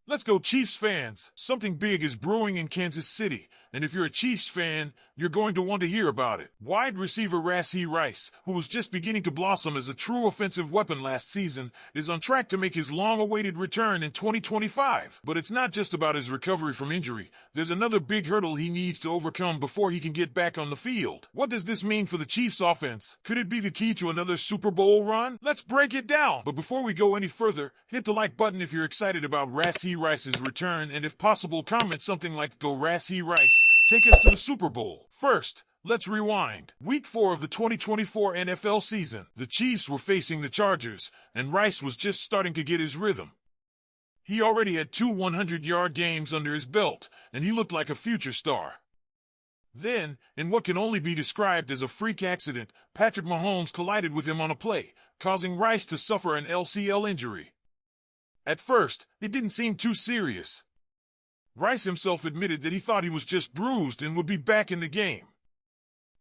Let's go Chiefs fans. Something big is brewing in Kansas City, and if you're a Chiefs fan, you're going to want to hear about it. Wide receiver Rashee Rice, who was just beginning to blossom as a true offensive weapon last season, is on track to make his long-awaited return in 2025. But it's not just about his recovery from injury. There's another big hurdle he needs to overcome before he can get back on the field. What does this mean for the Chiefs offense? Could it be the key to another Super Bowl run? Let's break it down. But before we go any further, hit the like button if you're excited about Rashee Rice's return, and if possible, comment something like "Go Rashee Rice. Take us to the Super Bowl." First, let's rewind. Week 4 of the 2024 NFL season. The Chiefs were facing the Chargers, and Rice was just starting to get his rhythm. He already had 2 100-yard games under his belt, and he looked like a future star. Then, in what can only be described as a freak accident, Patrick Mahomes collided with him on a play, causing Rice to suffer an LCL injury. At first, it didn't seem too serious. Rice himself admitted that he thought he was just bruised and would be back in the game.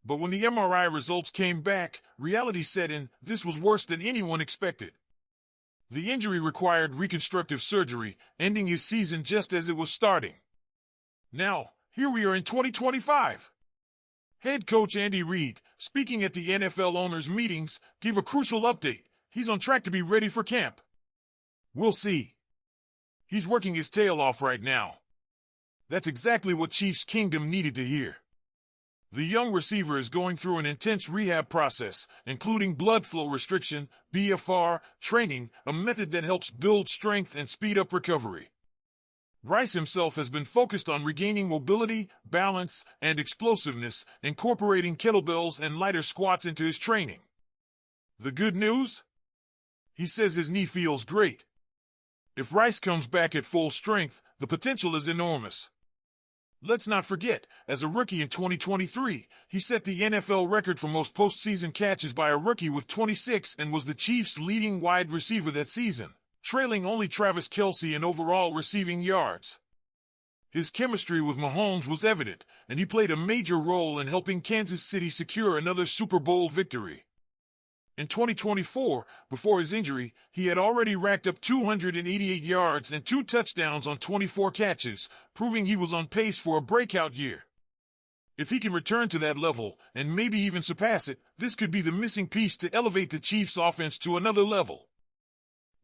But when the MRI results came back, reality set in. This was worse than anyone expected. The injury required reconstructive surgery, ending his season just as it was starting. Now, here we are in 2025. Head coach Andy Reid, speaking at the NFL owners' meetings, gave a crucial update. He's on track to be ready for camp. We'll see. He's working his tail off right now. That's exactly what Chiefs Kingdom needed to hear. The young receiver is going through an intense rehab process, including blood flow restriction, BFR, training, a method that helps build strength and speed up recovery. Rice himself has been focused on regaining mobility, balance, and explosiveness, incorporating kettlebells and lighter squats into his training. The good news? He says his knee feels great. If Rice comes back at full strength, the potential is enormous. Let's not forget, as a rookie in 2023, he set the NFL record for most postseason catches by a rookie with 26 and was the Chiefs' leading wide receiver that season, trailing only Travis Kelce in overall receiving yards. His chemistry with Mahomes was evident, and he played a major role in helping Kansas City secure another Super Bowl victory. In 2024, before his injury, he had already racked up 288 yards and 2 touchdowns on 24 catches, proving he was on pace for a breakout year. If he can return to that level, and maybe even surpass it, this could be the missing piece to elevate the Chiefs' offense to another level.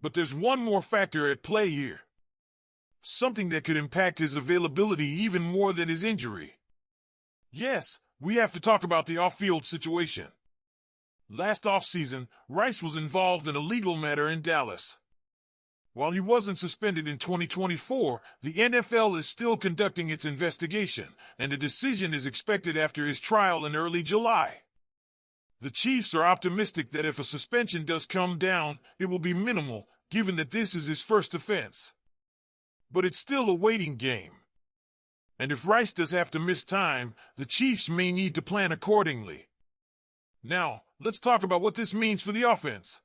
But there's one more factor at play here. Something that could impact his availability even more than his injury. Yes, we have to talk about the off-field situation. Last offseason, Rice was involved in a legal matter in Dallas. While he wasn't suspended in 2024, the NFL is still conducting its investigation, and a decision is expected after his trial in early July. The Chiefs are optimistic that if a suspension does come down, it will be minimal, given that this is his first offense. But it's still a waiting game. And if Rice does have to miss time, the Chiefs may need to plan accordingly. Now, let's talk about what this means for the offense.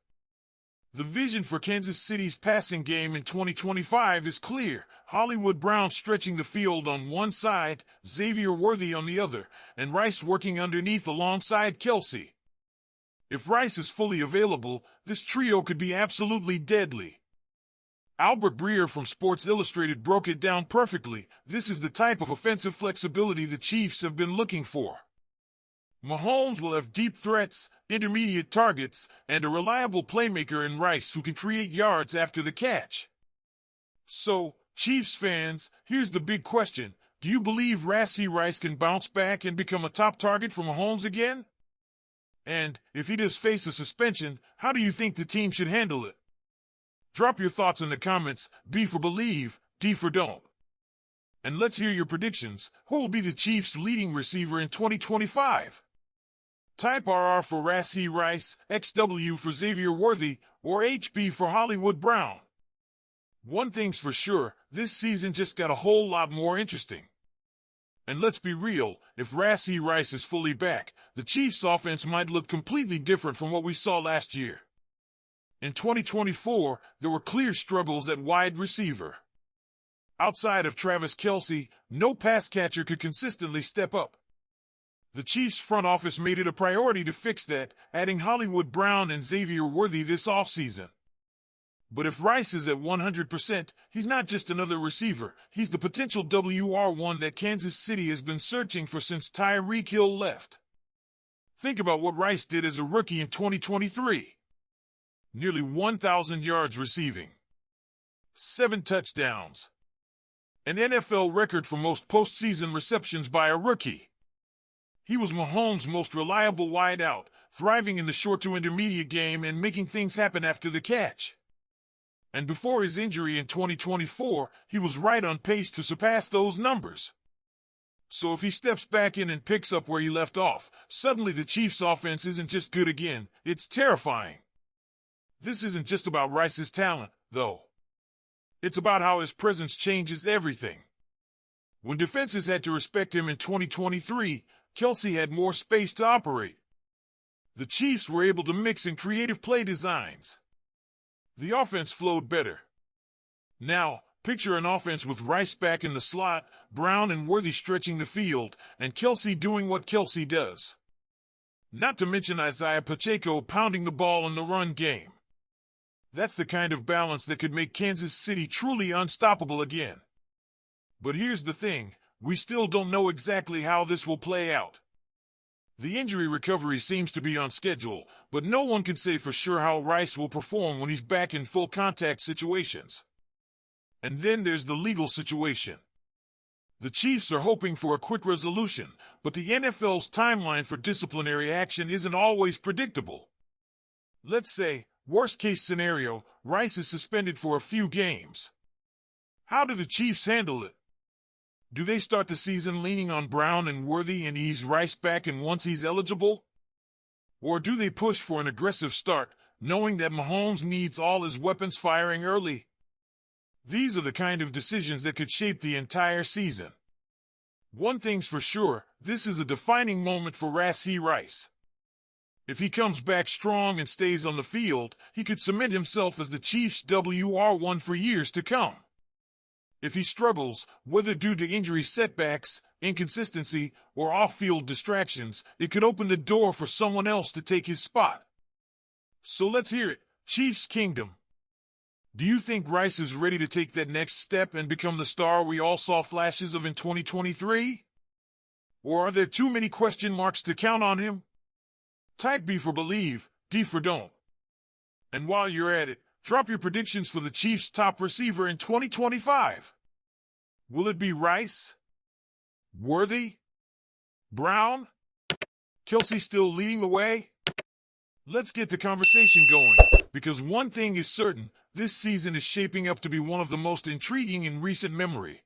The vision for Kansas City's passing game in 2025 is clear. Hollywood Brown stretching the field on one side, Xavier Worthy on the other, and Rice working underneath alongside Kelce. If Rice is fully available, this trio could be absolutely deadly. Albert Breer from Sports Illustrated broke it down perfectly. This is the type of offensive flexibility the Chiefs have been looking for. Mahomes will have deep threats, intermediate targets, and a reliable playmaker in Rice who can create yards after the catch. So, Chiefs fans, here's the big question. Do you believe Rashee Rice can bounce back and become a top target for Mahomes again? And, if he does face a suspension, how do you think the team should handle it? Drop your thoughts in the comments. B for believe, D for don't. And let's hear your predictions. Who will be the Chiefs' leading receiver in 2025? Type RR for Rashee Rice, XW for Xavier Worthy, or HB for Hollywood Brown. One thing's for sure, this season just got a whole lot more interesting. And let's be real, if Rashee Rice is fully back, the Chiefs' offense might look completely different from what we saw last year. In 2024, there were clear struggles at wide receiver. Outside of Travis Kelce, no pass catcher could consistently step up. The Chiefs' front office made it a priority to fix that, adding Hollywood Brown and Xavier Worthy this offseason. But if Rice is at 100%, He's not just another receiver. He's the potential WR1 that Kansas City has been searching for since Tyreek Hill left. Think about what Rice did as a rookie in 2023. Nearly 1,000 yards receiving. 7 touchdowns. An NFL record for most postseason receptions by a rookie. He was Mahomes' most reliable wideout, thriving in the short to intermediate game and making things happen after the catch. And before his injury in 2024, he was right on pace to surpass those numbers. So if he steps back in and picks up where he left off, suddenly the Chiefs' offense isn't just good again, it's terrifying. This isn't just about Rice's talent, though. It's about how his presence changes everything. When defenses had to respect him in 2023, Kelce had more space to operate. The Chiefs were able to mix in creative play designs. The offense flowed better. Now, picture an offense with Rice back in the slot, Brown and Worthy stretching the field, and Kelce doing what Kelce does. Not to mention Isaiah Pacheco pounding the ball in the run game. That's the kind of balance that could make Kansas City truly unstoppable again. But here's the thing, we still don't know exactly how this will play out. The injury recovery seems to be on schedule, but no one can say for sure how Rice will perform when he's back in full contact situations. And then there's the legal situation. The Chiefs are hoping for a quick resolution, but the NFL's timeline for disciplinary action isn't always predictable. Let's say, worst-case scenario, Rice is suspended for a few games. How do the Chiefs handle it? Do they start the season leaning on Brown and Worthy and ease Rice back in once he's eligible? Or do they push for an aggressive start, knowing that Mahomes needs all his weapons firing early? These are the kind of decisions that could shape the entire season. One thing's for sure, this is a defining moment for Rashee Rice. If he comes back strong and stays on the field, he could cement himself as the Chiefs' WR1 for years to come. If he struggles, whether due to injury setbacks, inconsistency, or off-field distractions, it could open the door for someone else to take his spot. So let's hear it, Chiefs Kingdom. Do you think Rice is ready to take that next step and become the star we all saw flashes of in 2023? Or are there too many question marks to count on him? Type B for believe, D for don't. And while you're at it, drop your predictions for the Chiefs' top receiver in 2025. Will it be Rice? Worthy? Brown? Kelce still leading the way? Let's get the conversation going, because one thing is certain, this season is shaping up to be one of the most intriguing in recent memory.